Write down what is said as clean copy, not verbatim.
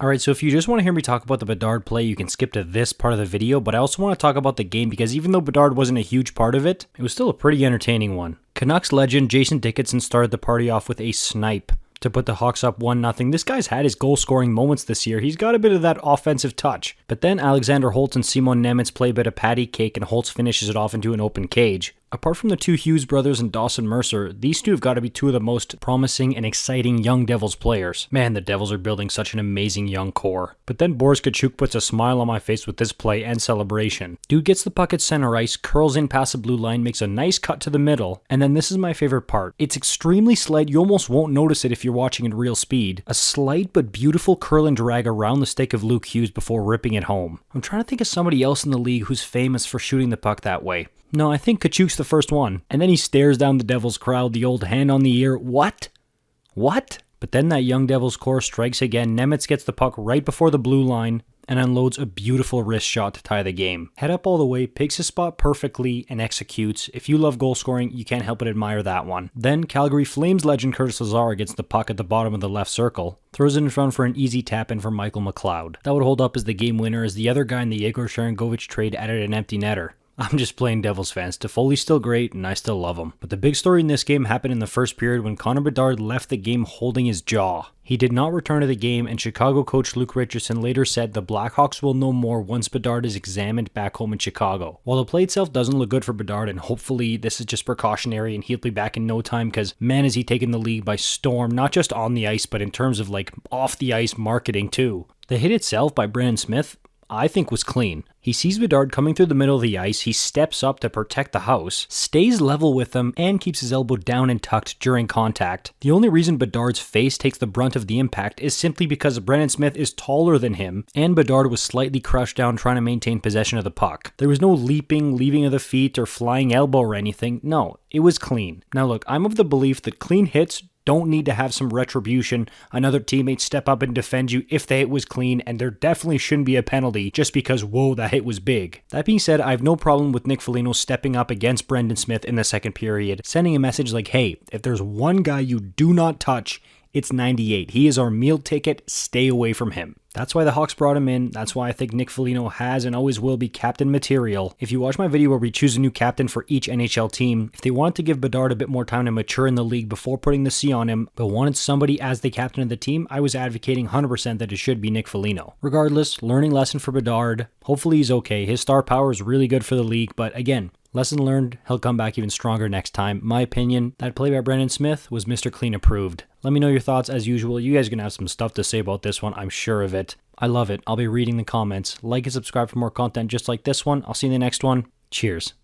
Alright, so if you just want to hear me talk about the Bedard play, you can skip to this part of the video, but I also want to talk about the game because even though Bedard wasn't a huge part of it, it was still a pretty entertaining one. Canucks legend Jason Dickinson started the party off with a snipe to put the Hawks up 1-0. This guy's had his goal-scoring moments this year. He's got a bit of that offensive touch. But then Alexander Holtz and Simon Nemec play a bit of patty cake and Holtz finishes it off into an open cage. Apart from the two Hughes brothers and Dawson Mercer, these two have got to be two of the most promising and exciting young Devils players. Man, the Devils are building such an amazing young core. But then Boris Katchouk puts a smile on my face with this play and celebration. Dude gets the puck at center ice, curls in past the blue line, makes a nice cut to the middle, and then this is my favorite part. It's extremely slight, you almost won't notice it if you're watching at real speed. A slight but beautiful curl and drag around the stick of Luke Hughes before ripping it home. I'm trying to think of somebody else in the league who's famous for shooting the puck that way. No, I think Katchouk's the first one. And then he stares down the Devils crowd, the old hand on the ear. What? What? But then that young Devils core strikes again. Nemec gets the puck right before the blue line and unloads a beautiful wrist shot to tie the game. Head up all the way, picks his spot perfectly, and executes. If you love goal scoring, you can't help but admire that one. Then Calgary Flames legend Curtis Lazar gets the puck at the bottom of the left circle, throws it in front for an easy tap in from Michael McLeod. That would hold up as the game winner as the other guy in the Yegor Sharangovich trade added an empty netter. I'm just plain Devils fans. Toffoli's still great, and I still love him. But the big story in this game happened in the first period when Connor Bedard left the game holding his jaw. He did not return to the game, and Chicago coach Luke Richardson later said the Blackhawks will know more once Bedard is examined back home in Chicago. While the play itself doesn't look good for Bedard, and hopefully this is just precautionary and he'll be back in no time because man is he taking the league by storm, not just on the ice, but in terms of like off the ice marketing too. The hit itself by Brandon Smith, I think was clean. He sees Bedard coming through the middle of the ice, he steps up to protect the house, stays level with him, and keeps his elbow down and tucked during contact. The only reason Bedard's face takes the brunt of the impact is simply because Brandon Smith is taller than him, and Bedard was slightly crushed down trying to maintain possession of the puck. There was no leaping, leaving of the feet, or flying elbow or anything. No, it was clean. Now look, I'm of the belief that clean hits don't need to have some retribution, another teammate step up and defend you if the hit was clean, and there definitely shouldn't be a penalty just because, whoa, that hit was big. That being said, I have no problem with Nick Foligno stepping up against Brendan Smith in the second period, sending a message like, hey, if there's one guy you do not touch, it's 98. He is our meal ticket, stay away from him. That's why the Hawks brought him in. That's why I think Nick Foligno has and always will be captain material. If you watch my video where we choose a new captain for each NHL team, if they wanted to give Bedard a bit more time to mature in the league before putting the C on him, but wanted somebody as the captain of the team, I was advocating 100% that it should be Nick Foligno. Regardless, learning lesson for Bedard. Hopefully he's okay. His star power is really good for the league, but again, lesson learned, he'll come back even stronger next time. My opinion, that play by Brandon Smith was Mr. Clean approved. Let me know your thoughts as usual. You guys are going to have some stuff to say about this one, I'm sure of it. I love it. I'll be reading the comments. Like and subscribe for more content just like this one. I'll see you in the next one. Cheers.